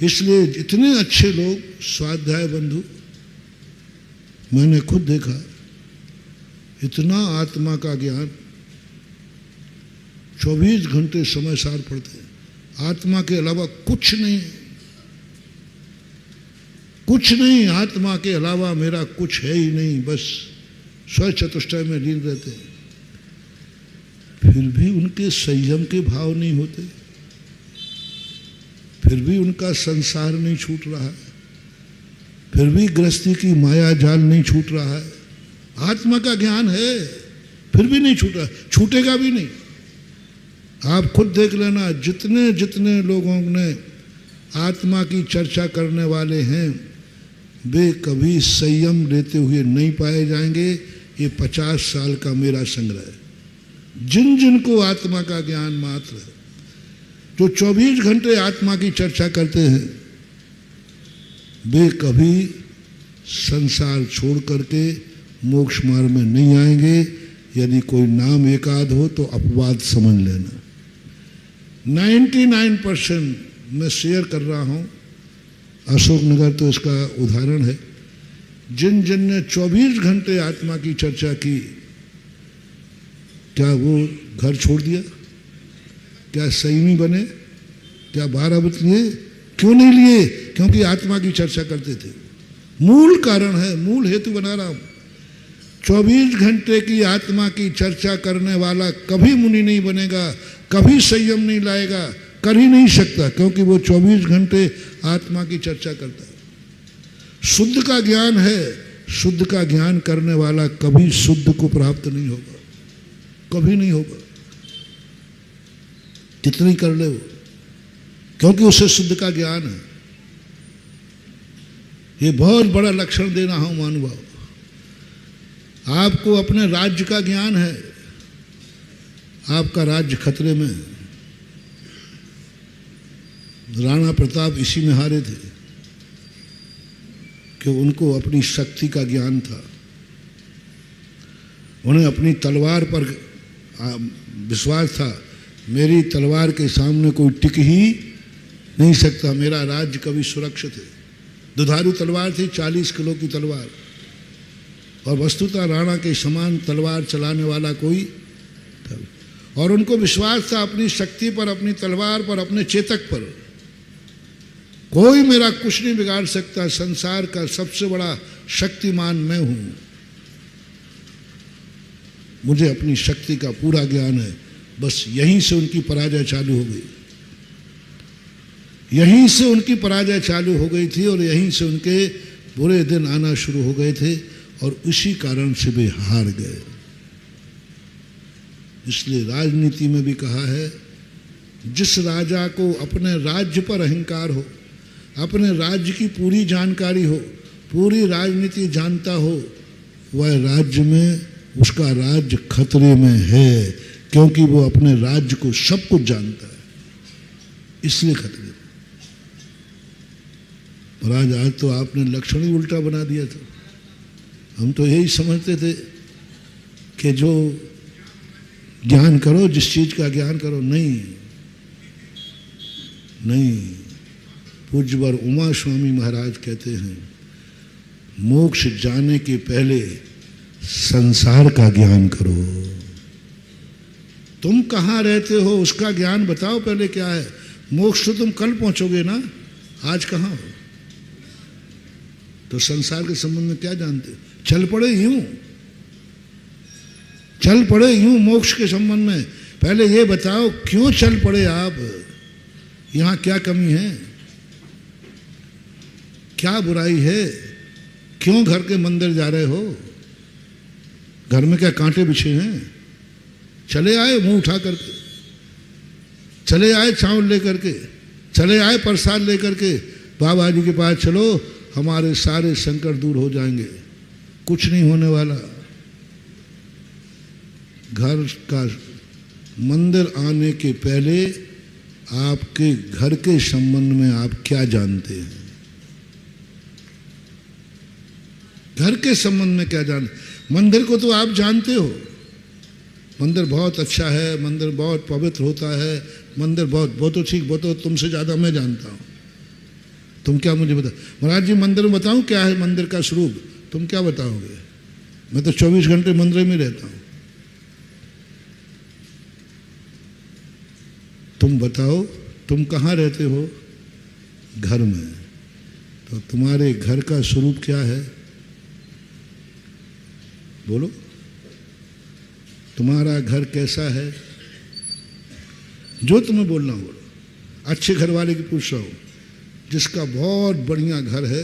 इसलिए इतने अच्छे लोग स्वाध्याय बंधु मैंने खुद देखा, इतना आत्मा का ज्ञान 24 घंटे समय सार पढ़ते हैं। आत्मा के अलावा कुछ नहीं, कुछ नहीं, आत्मा के अलावा मेरा कुछ है ही नहीं, बस स्व चतुष्टय में लीन रहते हैं। फिर भी उनके संयम के भाव नहीं होते, फिर भी उनका संसार नहीं छूट रहा है, फिर भी गृहस्थी की माया जाल नहीं छूट रहा है। आत्मा का ज्ञान है फिर भी नहीं छूटा, छूटेगा भी नहीं। आप खुद देख लेना, जितने जितने लोगों ने आत्मा की चर्चा करने वाले हैं वे कभी संयम लेते हुए नहीं पाए जाएंगे। ये 50 साल का मेरा संग्रह है। जिन जिन को आत्मा का ज्ञान मात्र है, जो 24 घंटे आत्मा की चर्चा करते हैं, वे कभी संसार छोड़ करके मोक्ष मार्ग में नहीं आएंगे। यदि कोई नाम एकाध हो तो अपवाद समझ लेना। 99% मैं शेयर कर रहा हूँ, अशोकनगर तो इसका उदाहरण है। जिन जिन ने 24 घंटे आत्मा की चर्चा की, क्या वो घर छोड़ दिया? क्या संयमी बने? क्या 12 व्रत लिए? क्यों नहीं लिए? क्योंकि आत्मा की चर्चा करते थे। मूल कारण है, मूल हेतु बना रहा हूं। 24 घंटे की आत्मा की चर्चा करने वाला कभी मुनि नहीं बनेगा, कभी संयम नहीं लाएगा, कर ही नहीं सकता, क्योंकि वो 24 घंटे आत्मा की चर्चा करता है। शुद्ध का ज्ञान है, शुद्ध का ज्ञान करने वाला कभी शुद्ध को प्राप्त नहीं होगा, कभी नहीं होगा, कितनी कर ले वो, क्योंकि उसे शुद्ध का ज्ञान है। ये बहुत बड़ा लक्षण दे रहा हूं महानुभाव। आपको अपने राज्य का ज्ञान है, आपका राज्य खतरे में है। राणा प्रताप इसी में हारे थे कि उनको अपनी शक्ति का ज्ञान था। उन्हें अपनी तलवार पर विश्वास था, मेरी तलवार के सामने कोई टिक ही नहीं सकता, मेरा राज्य कभी सुरक्षित है। दुधारू तलवार थी, 40 किलो की तलवार, और वस्तुतः राणा के समान तलवार चलाने वाला कोई था। और उनको विश्वास था अपनी शक्ति पर, अपनी तलवार पर, अपने चेतक पर। कोई मेरा कुछ नहीं बिगाड़ सकता, संसार का सबसे बड़ा शक्तिमान मैं हूं, मुझे अपनी शक्ति का पूरा ज्ञान है। बस यहीं से उनकी पराजय चालू हो गई, यहीं से उनकी पराजय चालू हो गई थी, और यहीं से उनके बुरे दिन आना शुरू हो गए थे, और इसी कारण से वे हार गए। इसलिए राजनीति में भी कहा है, जिस राजा को अपने राज्य पर अहंकार हो, अपने राज्य की पूरी जानकारी हो, पूरी राजनीति जानता हो, वह राज्य में, उसका राज्य खतरे में है, क्योंकि वो अपने राज्य को सब कुछ जानता है, इसलिए खतरे में। और आज तो आपने लक्षण ही उल्टा बना दिया था। हम तो यही समझते थे कि जो ज्ञान करो, जिस चीज का ज्ञान करो, नहीं नहीं। पूज्यवर उमा स्वामी महाराज कहते हैं, मोक्ष जाने के पहले संसार का ज्ञान करो। तुम कहाँ रहते हो उसका ज्ञान बताओ पहले क्या है। मोक्ष तो तुम कल पहुंचोगे ना, आज कहाँ हो? तो संसार के संबंध में क्या जानते हो? चल पड़े यूं, चल पड़े यूं मोक्ष के संबंध में। पहले ये बताओ क्यों चल पड़े आप, यहां क्या कमी है, क्या बुराई है, क्यों घर के मंदिर जा रहे हो, घर में क्या कांटे बिछे हैं? चले आए मुंह उठा करके, चले आए चावल लेकर के, चले आए प्रसाद लेकर के, बाबा जी के पास चलो, हमारे सारे संकट दूर हो जाएंगे। कुछ नहीं होने वाला। घर का मंदिर आने के पहले आपके घर के संबंध में आप क्या जानते हैं? घर के संबंध में क्या जानते? मंदिर को तो आप जानते हो, मंदिर बहुत अच्छा है, मंदिर बहुत पवित्र होता है, मंदिर बहुत, वो तो ठीक, वो तो तुमसे ज़्यादा मैं जानता हूँ। तुम क्या मुझे बता, महाराज जी मंदिर में बताऊं क्या है मंदिर का स्वरूप, तुम क्या बताओगे? मैं तो 24 घंटे मंदिर में रहता हूं। तुम बताओ तुम कहाँ रहते हो? घर में। तो तुम्हारे घर का स्वरूप क्या है? बोलो, तुम्हारा घर कैसा है? जो तुम्हें बोलना हो बोलो। अच्छे घर वाले की पूछ रहा हूँ, जिसका बहुत बढ़िया घर है,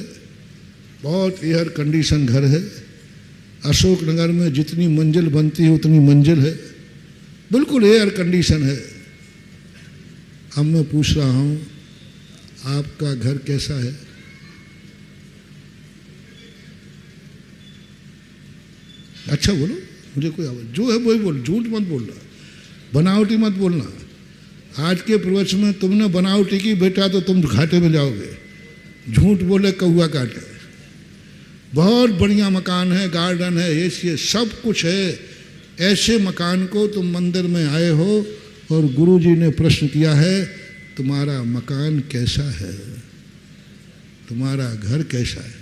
बहुत एयर कंडीशन घर है, अशोक नगर में जितनी मंजिल बनती है उतनी मंजिल है, बिल्कुल एयर कंडीशन है। अब मैं पूछ रहा हूँ आपका घर कैसा है? अच्छा बोलो, मुझे कोई आवाज जो है वही बोल, झूठ मत बोलना, बनावटी मत बोलना। आज के प्रवचन में तुमने बनावटी की बेटा तो तुम घाटे में जाओगे। झूठ बोले कौआ काटे। बहुत बढ़िया मकान है, गार्डन है, ये सब कुछ है। ऐसे मकान को तुम मंदिर में आए हो और गुरुजी ने प्रश्न किया है तुम्हारा मकान कैसा है, तुम्हारा घर कैसा है?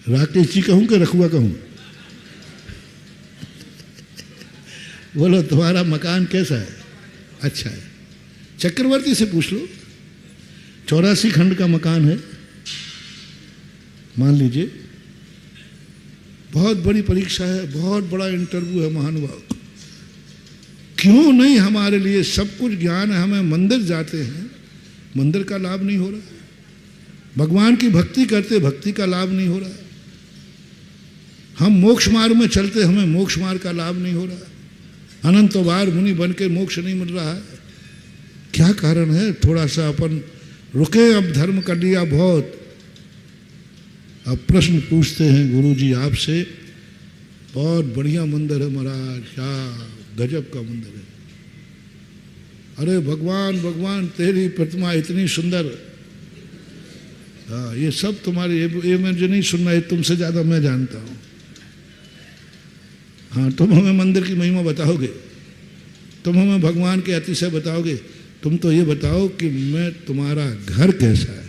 राकेश जी कहूं कि रखुआ कहूं? बोलो तुम्हारा मकान कैसा है? अच्छा है। चक्रवर्ती से पूछ लो, 84 खंड का मकान है मान लीजिए, बहुत बड़ी परीक्षा है, बहुत बड़ा इंटरव्यू है महानुभाव। क्यों नहीं हमारे लिए सब कुछ ज्ञान है, हमें मंदिर जाते हैं, मंदिर का लाभ नहीं हो रहा। भगवान की भक्ति करते, भक्ति का लाभ नहीं हो रहा। हम मोक्ष मार्ग में चलते, हमें मोक्ष मार्ग का लाभ नहीं हो रहा। अनंत बार मुनि बन के मोक्ष नहीं मिल रहा है। क्या कारण है? थोड़ा सा अपन रुके, अब धर्म कर लिया बहुत। अब प्रश्न पूछते हैं गुरुजी आपसे, बहुत बढ़िया मंदिर है महाराज, क्या गजब का मंदिर है। अरे भगवान भगवान तेरी प्रतिमा इतनी सुंदर। हाँ, ये सब तुम्हारी, ये मुझे नहीं सुनना, है तुमसे ज़्यादा मैं जानता हूँ। हाँ, तुम हमें मंदिर की महिमा बताओगे, तुम हमें भगवान के अतिशय बताओगे। तुम तो ये बताओ कि मैं तुम्हारा घर कैसा है?